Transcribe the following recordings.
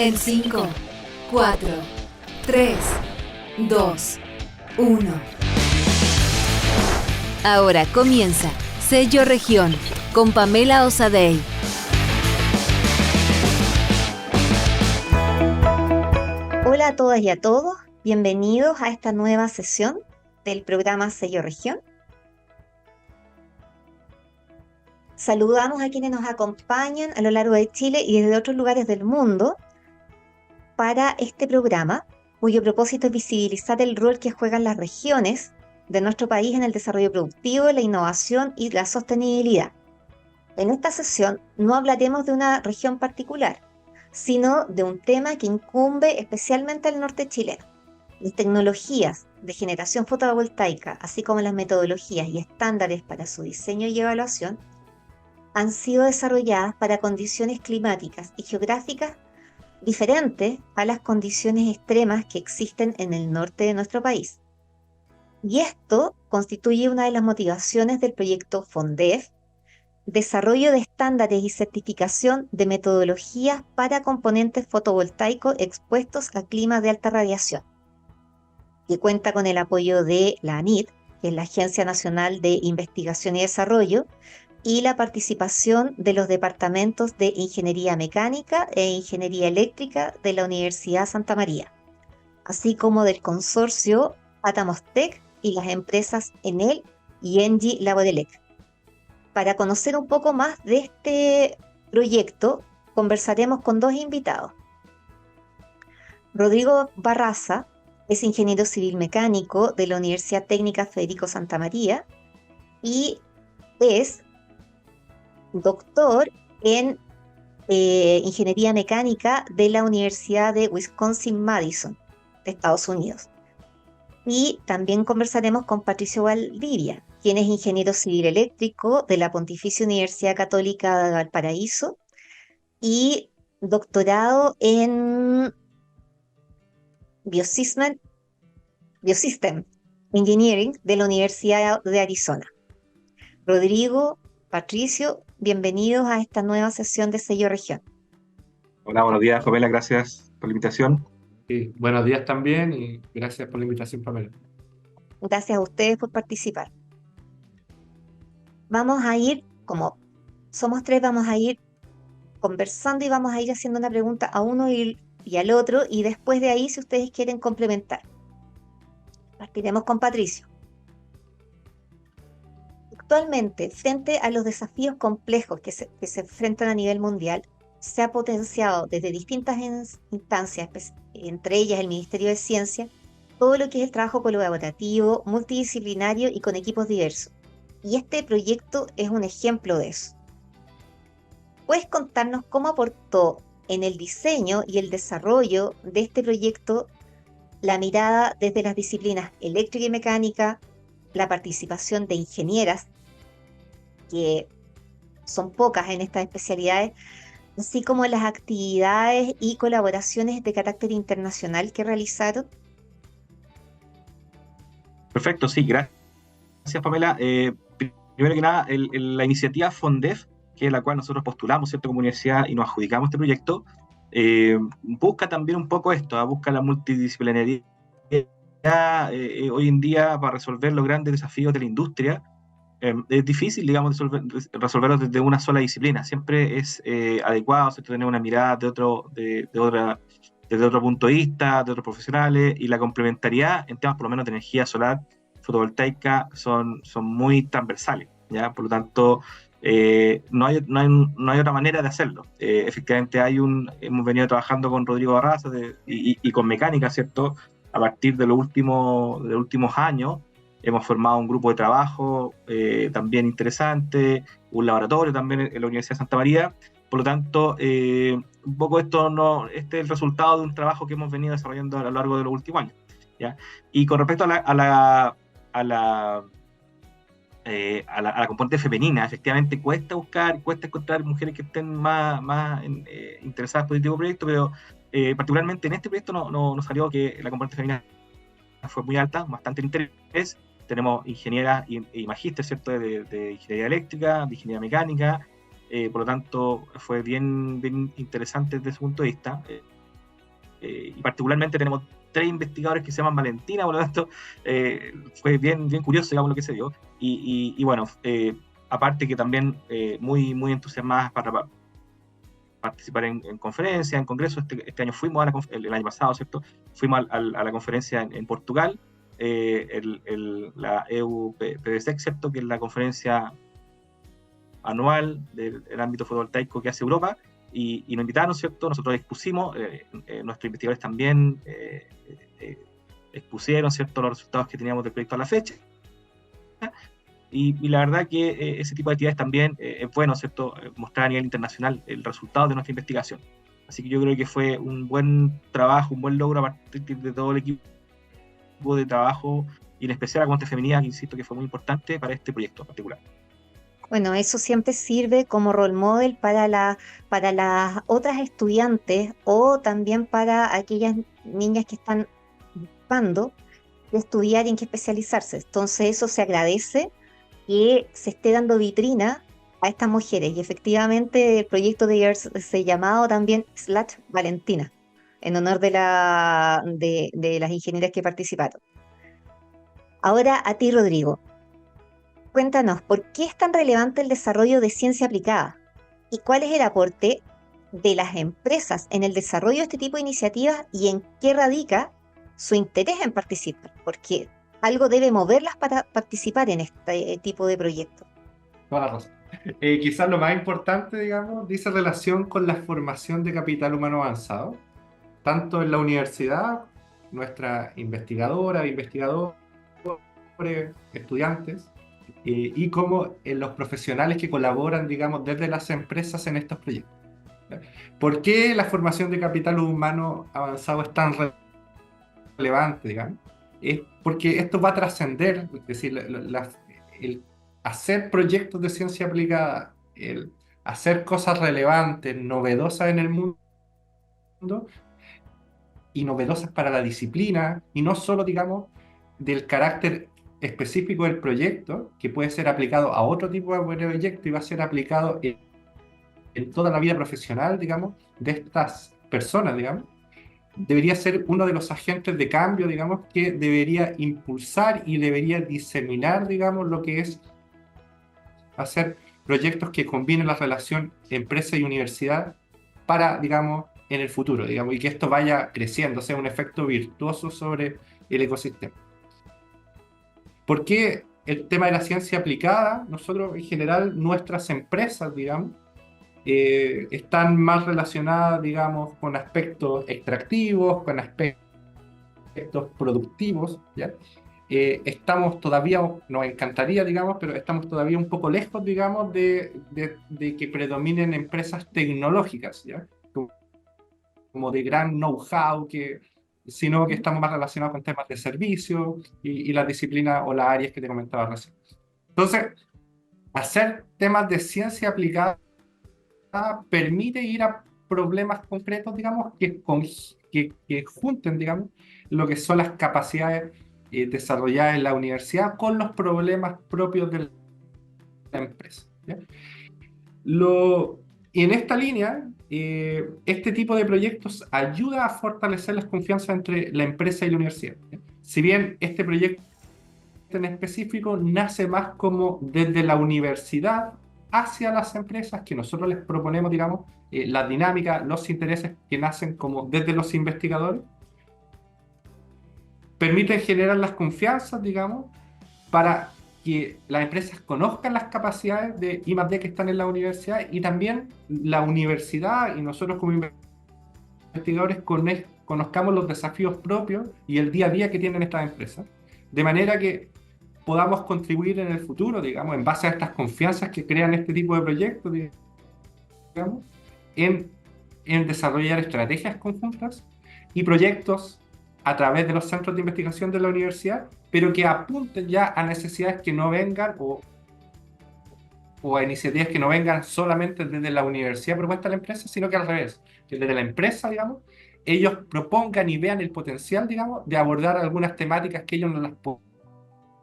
En 5, 4, 3, 2, 1. Ahora comienza Sello Región con Pamela Osadei. Hola a todas y a todos, bienvenidos a esta nueva sesión del programa Sello Región. Saludamos a quienes nos acompañan a lo largo de Chile y desde otros lugares del mundo para este programa, cuyo propósito es visibilizar el rol que juegan las regiones de nuestro país en el desarrollo productivo, la innovación y la sostenibilidad. En esta sesión no hablaremos de una región particular, sino de un tema que incumbe especialmente al norte chileno. Las tecnologías de generación fotovoltaica, así como las metodologías y estándares para su diseño y evaluación, han sido desarrolladas para condiciones climáticas y geográficas diferentes a las condiciones extremas que existen en el norte de nuestro país. Y esto constituye una de las motivaciones del proyecto FONDEF, desarrollo de estándares y certificación de metodologías para componentes fotovoltaicos expuestos a climas de alta radiación, que cuenta con el apoyo de la ANID, que es la Agencia Nacional de Investigación y Desarrollo, y la participación de los departamentos de Ingeniería Mecánica e Ingeniería Eléctrica de la Universidad Santa María, así como del consorcio Atamostec y las empresas Enel y Engie Labodelec. Para conocer un poco más de este proyecto, conversaremos con dos invitados. Rodrigo Barraza es ingeniero civil mecánico de la Universidad Técnica Federico Santa María y es doctor en Ingeniería Mecánica de la Universidad de Wisconsin-Madison, de Estados Unidos. Y también conversaremos con Patricio Valdivia, quien es ingeniero civil eléctrico de la Pontificia Universidad Católica de Valparaíso y doctorado en Biosystem Engineering de la Universidad de Arizona. Rodrigo, Patricio, bienvenidos a esta nueva sesión de Sello Región. Hola, buenos días, Pamela, gracias por la invitación. Sí, buenos días también y gracias por la invitación, Pamela. Gracias a ustedes por participar. Vamos a ir, como somos tres, vamos a ir conversando y vamos a ir haciendo una pregunta a uno y al otro, y después de ahí, si ustedes quieren complementar. Partiremos con Patricio. Actualmente, frente a los desafíos complejos que se enfrentan a nivel mundial, se ha potenciado desde distintas instancias, entre ellas el Ministerio de Ciencia, todo lo que es el trabajo colaborativo, multidisciplinario y con equipos diversos. Y este proyecto es un ejemplo de eso. ¿Puedes contarnos cómo aportó en el diseño y el desarrollo de este proyecto la mirada desde las disciplinas eléctrica y mecánica, la participación de ingenieras, que son pocas en estas especialidades, así como las actividades y colaboraciones de carácter internacional que realizaron? Perfecto, sí, gracias, Pamela. Primero que nada, la iniciativa FONDEF, que es la cual nosotros postulamos, ¿cierto?, como universidad y nos adjudicamos este proyecto, busca también un poco esto, busca la multidisciplinaridad hoy en día para resolver los grandes desafíos de la industria. Es difícil, digamos, resolverlos desde una sola disciplina. Siempre es adecuado, ¿cierto?, tener una mirada desde otro punto de vista, de otros profesionales, y la complementariedad en temas, por lo menos, de energía solar, fotovoltaica, son muy transversales, ¿ya? Por lo tanto, no hay otra manera de hacerlo. Efectivamente, hemos venido trabajando con Rodrigo Barraza y con mecánica, ¿cierto? A partir de los últimos años, hemos formado un grupo de trabajo también interesante, un laboratorio también en la Universidad de Santa María. Por lo tanto, un poco este es el resultado de un trabajo que hemos venido desarrollando a lo largo de los últimos años, ¿ya? Y con respecto a la componente femenina, efectivamente cuesta encontrar mujeres que estén más interesadas por este tipo de proyecto, pero particularmente en este proyecto no salió que la componente femenina fue muy alta, bastante interés. Tenemos ingenieras y magísteres, ¿cierto?, de ingeniería eléctrica, de ingeniería mecánica. Por lo tanto, fue bien interesante desde ese punto de vista. y particularmente tenemos 3 investigadores que se llaman Valentina, por lo tanto, fue bien, bien curioso, digamos, lo que se dio. Y bueno, aparte que también muy, muy entusiasmadas para participar en conferencias, en congresos. Este año fuimos el año pasado, ¿cierto? Fuimos a la conferencia en Portugal, la EU-PVSEC, ¿cierto? Que es la conferencia anual del ámbito fotovoltaico que hace Europa, y nos invitaron, ¿cierto? Nosotros expusimos, nuestros investigadores también expusieron, ¿cierto?, los resultados que teníamos del proyecto a la fecha. Y la verdad que ese tipo de actividades también es bueno, ¿cierto?, mostrar a nivel internacional el resultado de nuestra investigación. Así que yo creo que fue un buen trabajo, un buen logro a partir de todo el equipo de trabajo, y en especial a Conte Feminidad, que insisto que fue muy importante para este proyecto en particular. Bueno, eso siempre sirve como role model para las otras estudiantes o también para aquellas niñas que están buscando de estudiar y en qué especializarse. Entonces eso se agradece, que se esté dando vitrina a estas mujeres. Y efectivamente el proyecto de ayer se llamado también Slash Valentina, en honor de las ingenieras que participaron. Ahora a ti, Rodrigo. Cuéntanos, ¿por qué es tan relevante el desarrollo de ciencia aplicada? ¿Y cuál es el aporte de las empresas en el desarrollo de este tipo de iniciativas y en qué radica su interés en participar? Porque algo debe moverlas para participar en este tipo de proyectos. Toda la razón. Quizás lo más importante, digamos, dice relación con la formación de capital humano avanzado, tanto en la universidad, nuestra investigadora, investigadores, estudiantes, y como en los profesionales que colaboran, digamos, desde las empresas en estos proyectos. ¿Por qué la formación de capital humano avanzado es tan relevante, digamos? Es porque esto va a trascender, es decir, el hacer proyectos de ciencia aplicada, el hacer cosas relevantes, novedosas en el mundo y novedosas para la disciplina, y no solo, digamos, del carácter específico del proyecto, que puede ser aplicado a otro tipo de proyecto y va a ser aplicado en toda la vida profesional, digamos, de estas personas, digamos. Debería ser uno de los agentes de cambio, digamos, que debería impulsar y debería diseminar, digamos, lo que es hacer proyectos que combinen la relación empresa y universidad para, digamos, en el futuro, digamos, y que esto vaya creciendo, sea un efecto virtuoso sobre el ecosistema. ¿Por qué el tema de la ciencia aplicada? Nosotros, en general, nuestras empresas, digamos, están más relacionadas, digamos, con aspectos extractivos, con aspectos productivos, ¿ya? Estamos todavía, nos encantaría, digamos, pero estamos todavía un poco lejos, digamos, de que predominen empresas tecnológicas, ¿ya? Como de gran know-how, sino que estamos más relacionados con temas de servicio y las disciplinas o las áreas que te comentaba recién. Entonces, hacer temas de ciencia aplicada permite ir a problemas concretos, digamos, que junten, digamos, lo que son las capacidades desarrolladas en la universidad con los problemas propios de la empresa, ¿ya? Y en esta línea, este tipo de proyectos ayuda a fortalecer las confianzas entre la empresa y la universidad, ¿ya? Si bien este proyecto en específico nace más como desde la universidad hacia las empresas, que nosotros les proponemos, digamos, la dinámica, los intereses que nacen como desde los investigadores, permiten generar las confianzas, digamos, para que las empresas conozcan las capacidades de I+D que están en la universidad, y también la universidad y nosotros como investigadores conozcamos los desafíos propios y el día a día que tienen estas empresas, de manera que podamos contribuir en el futuro, digamos, en base a estas confianzas que crean este tipo de proyectos, digamos, en desarrollar estrategias conjuntas y proyectos a través de los centros de investigación de la universidad, pero que apunten ya a necesidades que no vengan o a iniciativas que no vengan solamente desde la universidad propuesta a la empresa, sino que al revés, que desde la empresa, digamos, ellos propongan y vean el potencial, digamos, de abordar algunas temáticas que ellos no las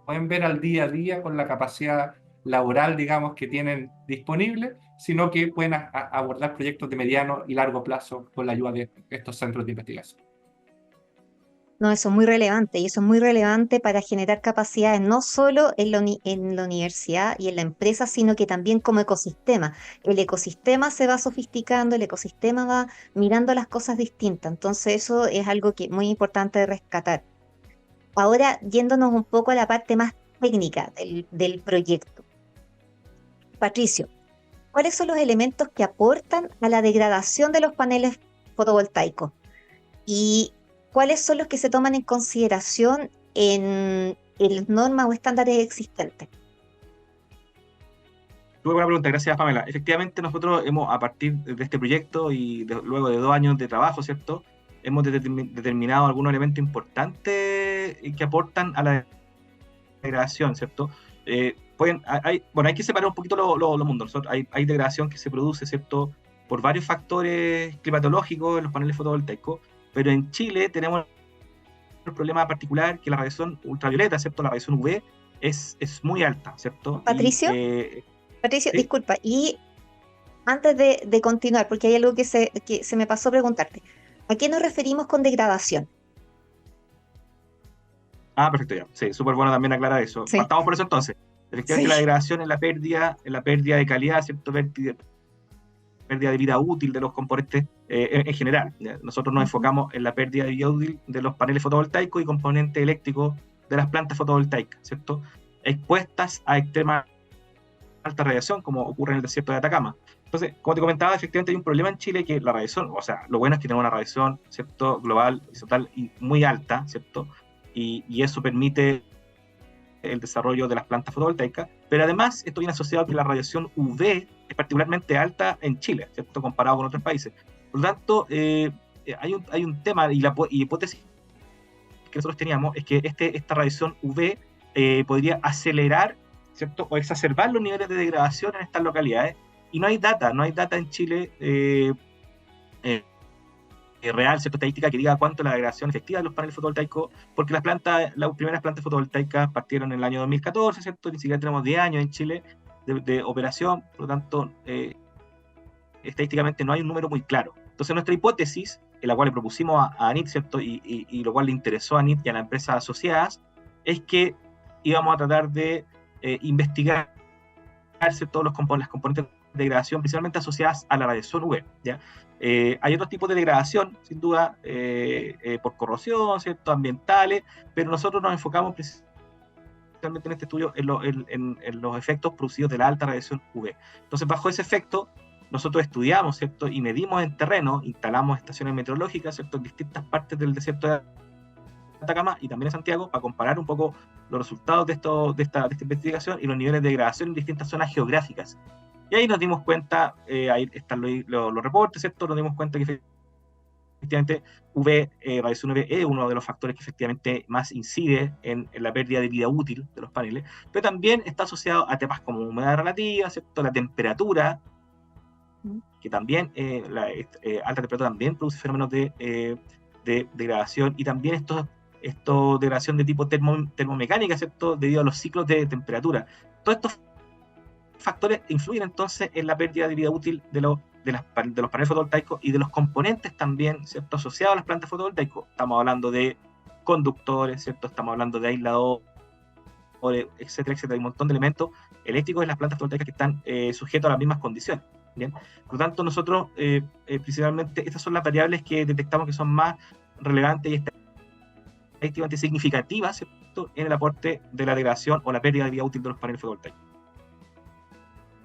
pueden ver al día a día con la capacidad laboral, digamos, que tienen disponible, sino que pueden abordar proyectos de mediano y largo plazo con la ayuda de estos centros de investigación. No, eso es muy relevante y eso es muy relevante para generar capacidades no solo en la universidad y en la empresa, sino que también como ecosistema. El ecosistema se va sofisticando, el ecosistema va mirando las cosas distintas. Entonces eso es algo que muy importante de rescatar. Ahora, yéndonos un poco a la parte más técnica del proyecto. Patricio, ¿cuáles son los elementos que aportan a la degradación de los paneles fotovoltaicos? ¿Y cuáles son los que se toman en consideración en las normas o estándares existentes? Muy buena pregunta, gracias Pamela. Efectivamente, nosotros hemos, a partir de este proyecto y luego de 2 años de trabajo, ¿cierto? Hemos determinado algunos elementos importantes que aportan a la degradación, ¿cierto? Hay que separar un poquito los mundos. Hay degradación que se produce, ¿cierto? Por varios factores climatológicos en los paneles fotovoltaicos, pero en Chile tenemos el problema particular que la radiación ultravioleta, ¿cierto? La radiación UV es muy alta, ¿cierto? Patricio, ¿sí? disculpa, y antes de continuar, porque hay algo que se me pasó preguntarte, ¿a qué nos referimos con degradación? Perfecto, ya. Sí, súper bueno también aclarar eso. Sí, Partamos por eso entonces. Efectivamente, sí. la degradación es la pérdida de calidad, ¿cierto? Pérdida de vida útil de los componentes en general. ¿Ya? Nosotros nos enfocamos en la pérdida de vida útil de los paneles fotovoltaicos y componentes eléctricos de las plantas fotovoltaicas, ¿cierto? Expuestas a extrema alta radiación, como ocurre en el desierto de Atacama. Entonces, como te comentaba, efectivamente hay un problema en Chile que la radiación, o sea, lo bueno es que tenemos una radiación, ¿cierto? Global, horizontal y muy alta, ¿cierto? Y eso permite el desarrollo de las plantas fotovoltaicas, pero además esto viene asociado a que la radiación UV es particularmente alta en Chile, ¿cierto? Comparado con otros países. Por lo tanto, hay un tema y la hipótesis que nosotros teníamos es que esta radiación UV podría acelerar, ¿cierto? O exacerbar los niveles de degradación en estas localidades, y no hay data en Chile real, ¿cierto? Estadística que diga cuánto es la degradación efectiva de los paneles fotovoltaicos, porque las primeras plantas fotovoltaicas partieron en el año 2014, ¿cierto? Ni siquiera tenemos 10 años en Chile de operación, por lo tanto, estadísticamente no hay un número muy claro. Entonces, nuestra hipótesis, en la cual le propusimos a ANIT, ¿cierto? Y lo cual le interesó a ANIT y a las empresas asociadas, es que íbamos a tratar de investigar, ¿cierto? Las componentes de degradación, principalmente asociadas a la radiación UV, ¿ya? Hay otros tipos de degradación, sin duda, por corrosión, ¿cierto? Ambientales, pero nosotros nos enfocamos principalmente en este estudio en los efectos producidos de la alta radiación UV. Entonces, bajo ese efecto, nosotros estudiamos, ¿cierto? Y medimos en terreno, instalamos estaciones meteorológicas, ¿cierto? En distintas partes del desierto de Atacama y también en Santiago, para comparar un poco los resultados de esta investigación y los niveles de degradación en distintas zonas geográficas. Y ahí nos dimos cuenta, ahí están los reportes, ¿cierto? Nos dimos cuenta que efectivamente radiación UV es uno de los factores que efectivamente más incide en la pérdida de vida útil de los paneles, pero también está asociado a temas como humedad relativa, ¿cierto? La temperatura, que también, alta temperatura también produce fenómenos de degradación, y también esto degradación de tipo termomecánica, ¿cierto? Debido a los ciclos de temperatura. Todos estos factores influyen entonces en la pérdida de vida útil de los paneles fotovoltaicos y de los componentes también, ¿cierto? Asociados a las plantas fotovoltaicas. Estamos hablando de conductores, ¿cierto? Estamos hablando de aisladores, etcétera, etcétera. Hay un montón de elementos eléctricos en las plantas fotovoltaicas que están sujetos a las mismas condiciones. ¿Bien? Por lo tanto, nosotros principalmente estas son las variables que detectamos que son más relevantes y estadísticamente significativas, ¿cierto? En el aporte de la degradación o la pérdida de vida útil de los paneles fotovoltaicos.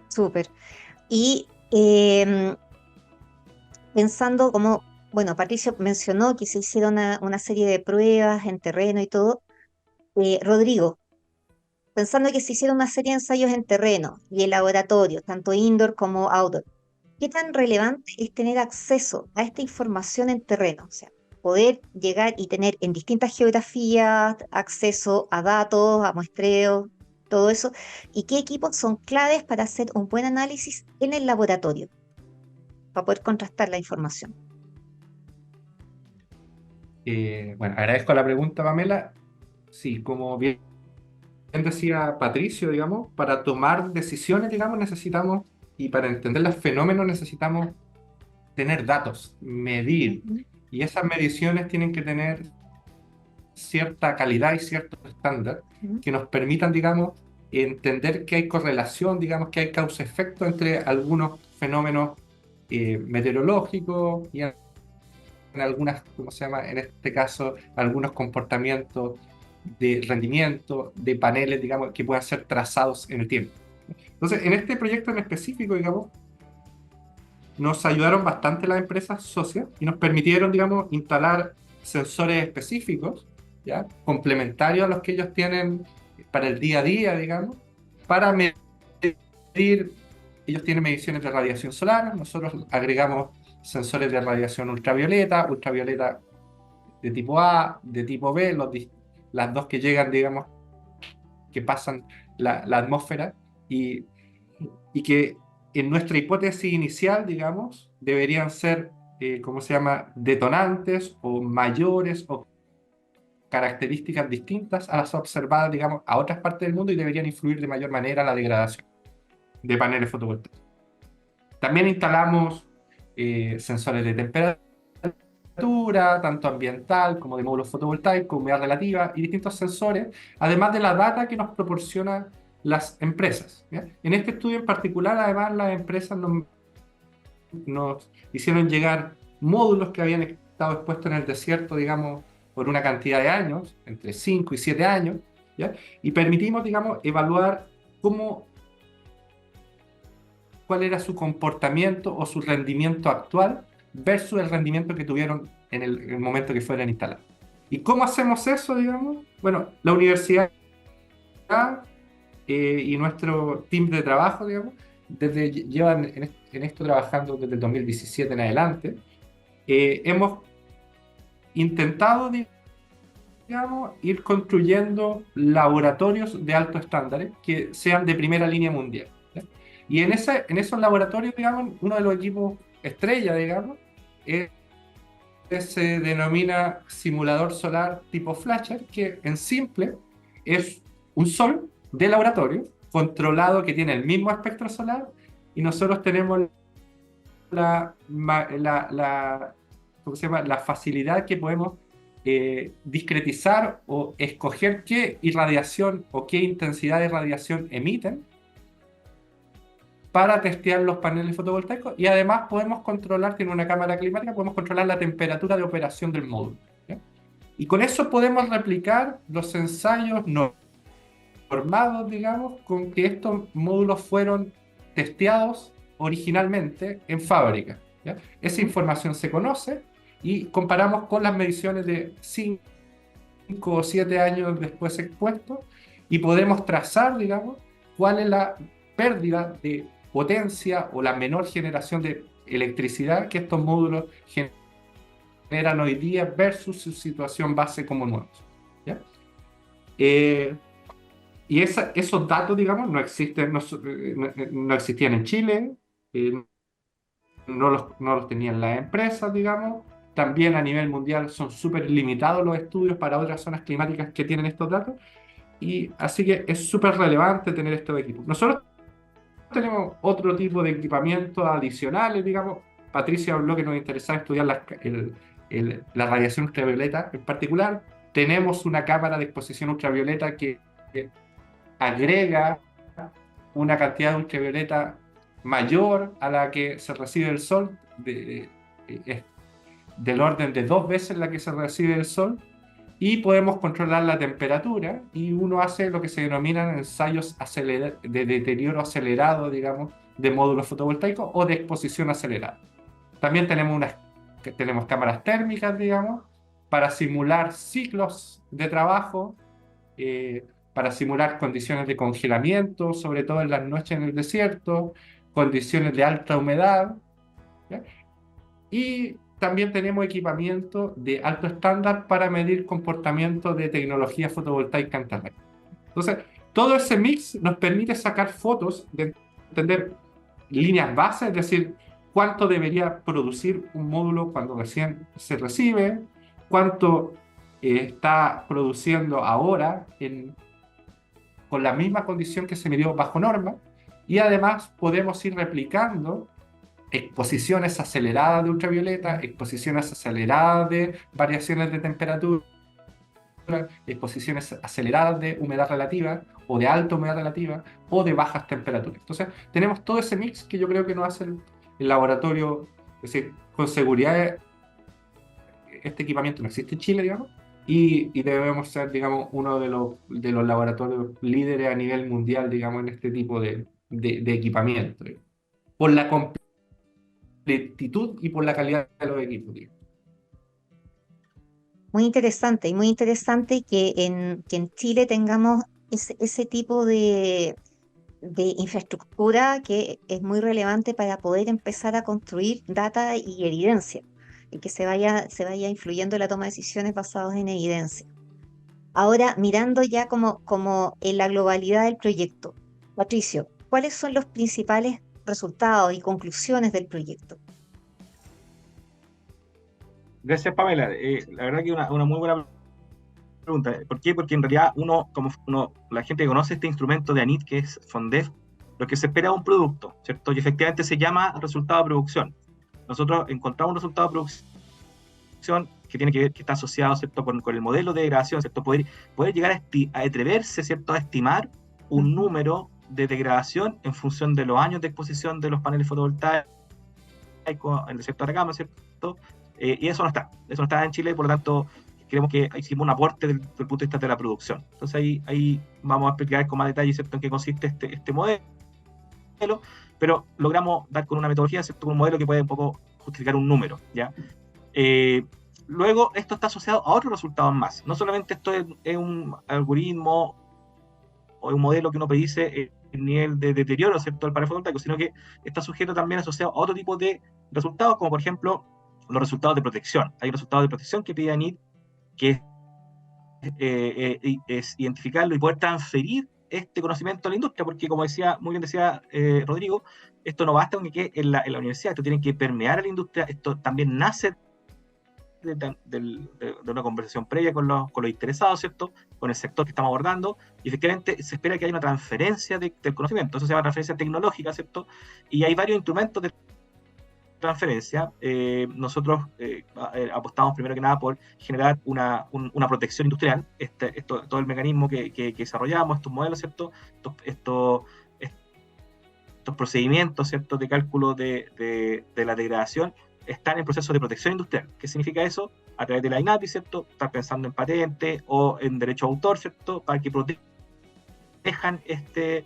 Súper. Y pensando como, bueno, Patricio mencionó que se hicieron una serie de pruebas en terreno y todo. Rodrigo, pensando que se hicieron una serie de ensayos en terreno y en laboratorio, tanto indoor como outdoor, ¿qué tan relevante es tener acceso a esta información en terreno? O sea, poder llegar y tener en distintas geografías acceso a datos, a muestreos, todo eso. ¿Y qué equipos son claves para hacer un buen análisis en el laboratorio, para poder contrastar la información? Bueno, agradezco la pregunta, Pamela. Sí, como bien decía Patricio, digamos, para tomar decisiones, digamos, necesitamos y para entender los fenómenos necesitamos tener datos, medir, Ujú. y esas mediciones tienen que tener cierta calidad y cierto estándar Ujú. que nos permitan, digamos, entender que hay correlación, digamos, que hay causa-efecto entre algunos fenómenos meteorológicos y en algunas, ¿cómo se llama? En este caso, algunos comportamientos de rendimiento de paneles, digamos, que puedan ser trazados en el tiempo. Entonces, en este proyecto en específico, digamos, nos ayudaron bastante las empresas socias y nos permitieron, digamos, instalar sensores específicos, ¿ya? Complementarios a los que ellos tienen para el día a día, digamos, para medir, ellos tienen mediciones de radiación solar, nosotros agregamos sensores de radiación ultravioleta, ultravioleta de tipo A, de tipo B, las dos que llegan, digamos, que pasan la atmósfera y, y que en nuestra hipótesis inicial, digamos, deberían ser, ¿cómo se llama?, detonantes o mayores o características distintas a las observadas, digamos, a otras partes del mundo y deberían influir de mayor manera en la degradación de paneles fotovoltaicos. También instalamos sensores de temperatura, tanto ambiental como de módulos fotovoltaicos, humedad relativa y distintos sensores, además de la data que nos proporcionan las empresas, ¿ya? En este estudio en particular, además, las empresas nos hicieron llegar módulos que habían estado expuestos en el desierto, digamos, por una cantidad de años, entre 5 y 7 años, ¿ya? Y permitimos, digamos, evaluar cuál era su comportamiento o su rendimiento actual versus el rendimiento que tuvieron en el momento que fueran instalados. ¿Y cómo hacemos eso, digamos? Bueno, la universidad y nuestro team de trabajo, digamos, llevan en esto trabajando desde el 2017 en adelante. Hemos intentado, digamos, ir construyendo laboratorios de alto estándar que sean de primera línea mundial, ¿ya? Y en esos laboratorios, digamos, uno de los equipos estrella, digamos, se denomina simulador solar tipo Flasher, que en simple es un sol de laboratorio controlado que tiene el mismo espectro solar y nosotros tenemos ¿cómo se llama?, la facilidad que podemos discretizar o escoger qué irradiación o qué intensidad de radiación emiten para testear los paneles fotovoltaicos y además podemos controlar, tiene una cámara climática, podemos controlar la temperatura de operación del módulo, ¿ya? Y con eso podemos replicar los ensayos normados, digamos, con que estos módulos fueron testeados originalmente en fábrica, ¿ya? Esa información se conoce y comparamos con las mediciones de 5 o 7 años después expuestos y podemos trazar, digamos, cuál es la pérdida de potencia o la menor generación de electricidad que estos módulos generan hoy día versus su situación base como nuevos, ¿ya? Y esos datos, digamos, no existen, no existían en Chile, no los tenían las empresas, digamos. También a nivel mundial son súper limitados los estudios para otras zonas climáticas que tienen estos datos. Y así que es súper relevante tener estos equipos. Nosotros tenemos otro tipo de equipamientos adicionales, digamos. Patricia habló que nos interesaba estudiar la radiación ultravioleta en particular. Tenemos una cámara de exposición ultravioleta que agrega una cantidad de ultravioleta mayor a la que se recibe del sol, del orden de 2 veces la que se recibe del sol, y podemos controlar la temperatura y uno hace lo que se denominan ensayos de deterioro acelerado, digamos, de módulos fotovoltaicos o de exposición acelerada. También tenemos cámaras térmicas, digamos, para simular ciclos de trabajo, para simular condiciones de congelamiento, sobre todo en las noches en el desierto, condiciones de alta humedad, ¿ya? Y también tenemos equipamiento de alto estándar para medir comportamiento de tecnología fotovoltaica en terreno. Entonces, todo ese mix nos permite sacar fotos, de entender líneas bases, es decir, cuánto debería producir un módulo cuando recién se recibe, cuánto está produciendo ahora con la misma condición que se midió bajo norma, Y además podemos ir replicando exposiciones aceleradas de ultravioleta, exposiciones aceleradas de variaciones de temperatura, exposiciones aceleradas de humedad relativa, o de alta humedad relativa, o de bajas temperaturas. Entonces, tenemos todo ese mix que yo creo que nos hace el laboratorio, es decir, con seguridad este equipamiento no existe en Chile, digamos, y debemos ser, digamos, uno de los laboratorios líderes a nivel mundial, digamos, en este tipo de equipamiento, digamos, por la completitud y por la calidad de los equipos, digamos. Muy interesante, y muy interesante que en Chile tengamos ese tipo de infraestructura que es muy relevante para poder empezar a construir data y evidencia, y que se vaya influyendo en la toma de decisiones basadas en evidencia. Ahora, mirando ya como en la globalidad del proyecto, Patricio, ¿cuáles son los principales resultados y conclusiones del proyecto? Gracias, Pamela. La verdad que una muy buena pregunta. ¿Por qué? Porque en realidad la gente que conoce este instrumento de ANIT, que es FONDEF, lo que se espera es un producto, ¿cierto? Y efectivamente se llama resultado de producción. Nosotros encontramos un resultado de producción que tiene que ver, que está asociado, ¿cierto?, con el modelo de degradación, ¿cierto? Poder llegar a atreverse, ¿cierto?, a estimar un número de degradación en función de los años de exposición de los paneles fotovoltaicos en el sector de Atacama, ¿cierto? Y eso no está en Chile, por lo tanto, creemos que hicimos un aporte desde el punto de vista de la producción. Entonces ahí vamos a explicar con más detalle, ¿cierto?, en qué consiste este modelo, pero logramos dar con una metodología, ¿cierto?, con un modelo que puede un poco justificar un número, ¿ya? Luego, esto está asociado a otros resultados más. No solamente esto es un algoritmo o un modelo que uno predice el nivel de deterioro, ¿cierto?, del panel fotovoltaico, sino que está sujeto también asociado a otro tipo de resultados, como por ejemplo los resultados de protección. Hay resultados de protección que pide ANIT, que es identificarlo y poder transferir este conocimiento a la industria, porque como muy bien decía Rodrigo, esto no basta con que quede en la universidad, esto tiene que permear a la industria. Esto también nace de una conversación previa con los interesados, ¿cierto?, con el sector que estamos abordando, y efectivamente se espera que haya una transferencia del conocimiento. Eso se llama transferencia tecnológica, ¿cierto? Y hay varios instrumentos de transferencia. Nosotros apostamos primero que nada por generar una protección industrial. Todo el mecanismo que desarrollamos, estos modelos, ¿cierto?, estos procedimientos, ¿cierto?, de cálculo de la degradación, están en proceso de protección industrial. ¿Qué significa eso? A través de la INAPI, ¿cierto?, estar pensando en patentes o en derecho de autor, ¿cierto?, para que protejan este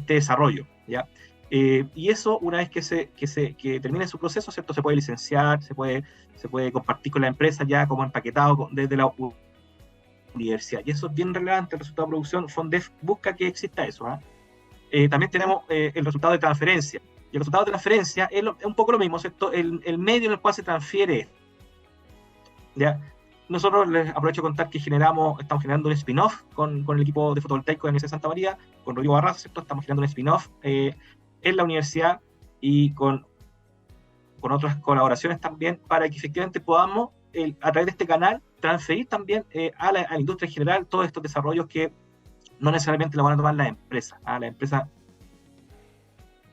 desarrollo, ¿ya? Y eso, una vez que termine su proceso, ¿cierto?, se puede licenciar, se puede compartir con la empresa ya como empaquetado desde la universidad. Y eso es bien relevante. El resultado de producción, FONDEF busca que exista eso, ¿eh? También tenemos el resultado de transferencia. Y el resultado de transferencia es un poco lo mismo, ¿cierto?, el medio en el cual se transfiere, ¿ya? Nosotros les aprovecho de contar que estamos generando un spin-off con el equipo de fotovoltaico de la Universidad de Santa María, con Rodrigo Barraza, ¿cierto? Estamos generando un spin-off en la universidad y con otras colaboraciones también, para que efectivamente podamos, a través de este canal, transferir también a la industria en general todos estos desarrollos que no necesariamente lo van a tomar las empresas. Las empresas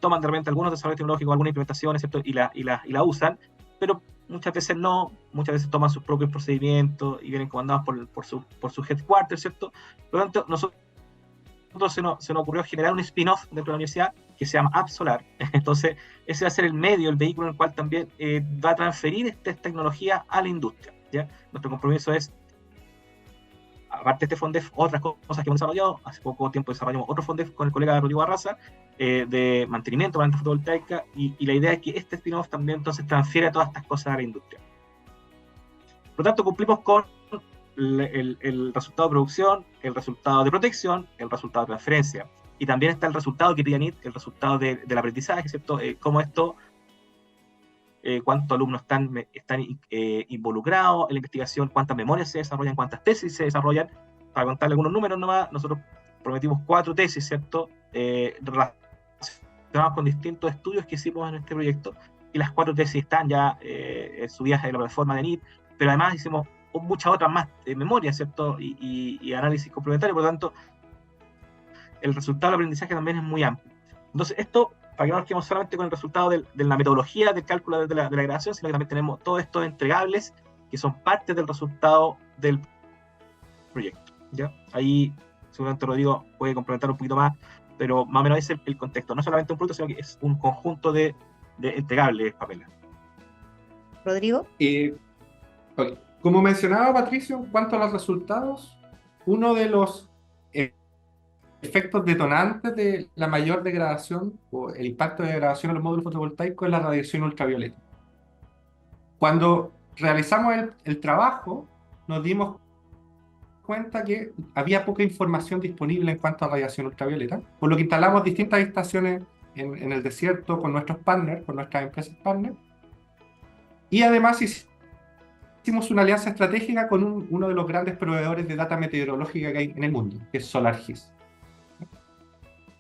toman de repente algunos desarrollos tecnológicos, algunas implementaciones, ¿cierto?, y la usan, pero muchas veces no, muchas veces toman sus propios procedimientos y vienen comandados por su headquarter, ¿cierto? Por lo tanto, nosotros se nos ocurrió generar un spin-off dentro de la universidad que se llama App Solar. Entonces, ese va a ser el medio, el vehículo en el cual también va a transferir esta tecnología a la industria, ¿ya? Nuestro compromiso es, aparte de este FONDEF, otras cosas que hemos desarrollado. Hace poco tiempo desarrollamos otro FONDEF con el colega Rodrigo Barraza, de mantenimiento para la fotovoltaica, y la idea es que este spin-off también entonces transfiere todas estas cosas a la industria. Por lo tanto, cumplimos con el resultado de producción, el resultado de protección, el resultado de transferencia. Y también está el resultado que pide ANIT, el resultado del aprendizaje, ¿cierto? Cómo esto, cuántos alumnos están involucrados en la investigación, cuántas memorias se desarrollan, cuántas tesis se desarrollan. Para contarle algunos números nomás, nosotros prometimos 4 tesis, ¿cierto?, relacionadas con distintos estudios que hicimos en este proyecto, y las 4 tesis están ya subidas en la plataforma de ANIT, pero además hicimos muchas otras más memorias, ¿cierto?, y análisis complementarios. Por lo tanto, el resultado del aprendizaje también es muy amplio. Entonces, esto, para que no nos quedemos solamente con el resultado de la metodología del cálculo de la gradación, sino que también tenemos todos estos entregables que son parte del resultado del proyecto. ¿Ya? Ahí, seguramente Rodrigo puede complementar un poquito más, pero más o menos ese es el contexto. No solamente un producto, sino que es un conjunto de entregables, Pamela. Rodrigo. Ok. Como mencionaba Patricio, en cuanto a los resultados, uno de los efectos detonantes de la mayor degradación o el impacto de degradación en los módulos fotovoltaicos es la radiación ultravioleta. Cuando realizamos el trabajo, nos dimos cuenta que había poca información disponible en cuanto a radiación ultravioleta, por lo que instalamos distintas estaciones en el desierto con nuestros partners, con nuestras empresas partners, y además hicimos una alianza estratégica con uno de los grandes proveedores de data meteorológica que hay en el mundo, que es SolarGIS.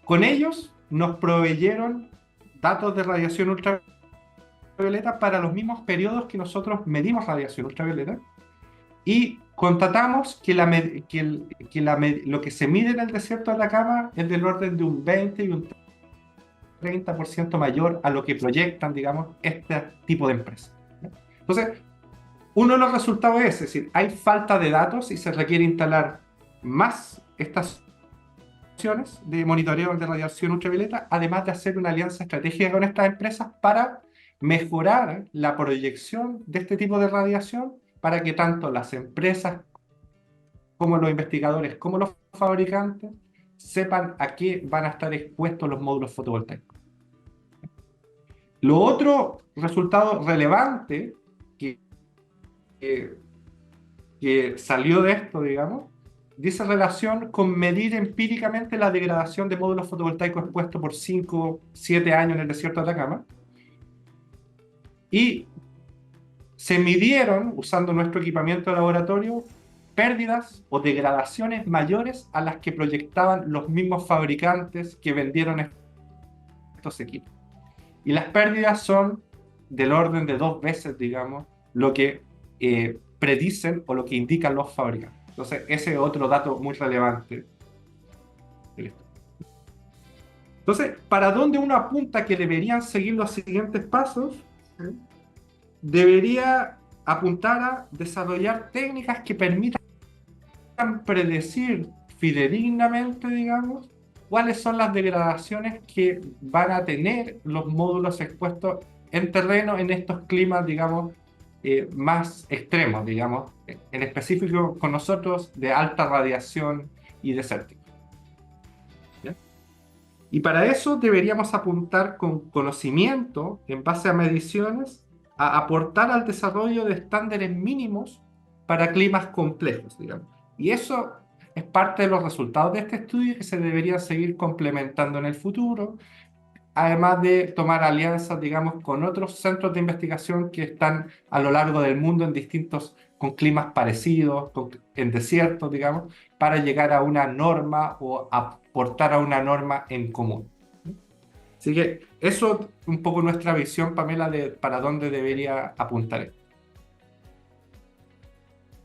Con ellos nos proveyeron datos de radiación ultravioleta para los mismos periodos que nosotros medimos radiación ultravioleta, y constatamos que lo que se mide en el desierto de Atacama es del orden de un 20 y un 30% mayor a lo que proyectan, digamos, este tipo de empresas. Entonces, uno de los resultados es decir, hay falta de datos y se requiere instalar más estaciones de monitoreo de radiación ultravioleta, además de hacer una alianza estratégica con estas empresas para mejorar la proyección de este tipo de radiación, para que tanto las empresas como los investigadores como los fabricantes sepan a qué van a estar expuestos los módulos fotovoltaicos. Lo otro resultado relevante que salió de esto, digamos, dice relación con medir empíricamente la degradación de módulos fotovoltaicos expuestos por 5, 7 años en el desierto de Atacama. Y se midieron, usando nuestro equipamiento de laboratorio, pérdidas o degradaciones mayores a las que proyectaban los mismos fabricantes que vendieron estos equipos. Y las pérdidas son del orden de 2 veces, digamos, lo que predicen o lo que indican los fabricantes. Entonces, ese es otro dato muy relevante. Entonces, ¿para dónde uno apunta que deberían seguir los siguientes pasos? Debería apuntar a desarrollar técnicas que permitan predecir fidedignamente, digamos, cuáles son las degradaciones que van a tener los módulos expuestos en terreno en estos climas, digamos, más extremos, digamos, en específico con nosotros de alta radiación y desértico. ¿Ya? Y para eso deberíamos apuntar con conocimiento, en base a mediciones, a aportar al desarrollo de estándares mínimos para climas complejos, digamos. Y eso es parte de los resultados de este estudio que se deberían seguir complementando en el futuro, además de tomar alianzas, digamos, con otros centros de investigación que están a lo largo del mundo en distintos, con climas parecidos, en desiertos, digamos, para llegar a una norma o aportar a una norma en común. Así que eso es un poco nuestra visión, Pamela, de para dónde debería apuntar.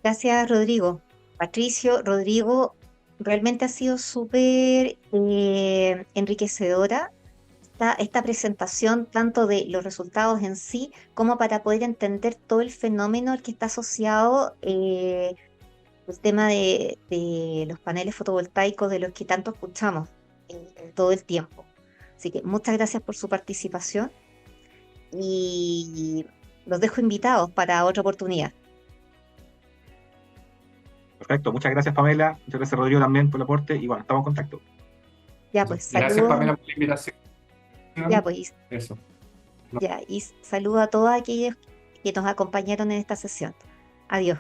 Gracias, Rodrigo. Patricio, Rodrigo, realmente ha sido súper enriquecedora esta presentación, tanto de los resultados en sí, como para poder entender todo el fenómeno al que está asociado el tema de los paneles fotovoltaicos, de los que tanto escuchamos todo el tiempo. Así que muchas gracias por su participación y los dejo invitados para otra oportunidad. Perfecto, muchas gracias, Pamela. Muchas gracias, Rodrigo, también por el aporte. Y bueno, estamos en contacto. Ya, pues, Gracias, saludos. Pamela, por la invitación. Ya, pues, Eso. ya, y saludo a todos aquellos que nos acompañaron en esta sesión. Adiós.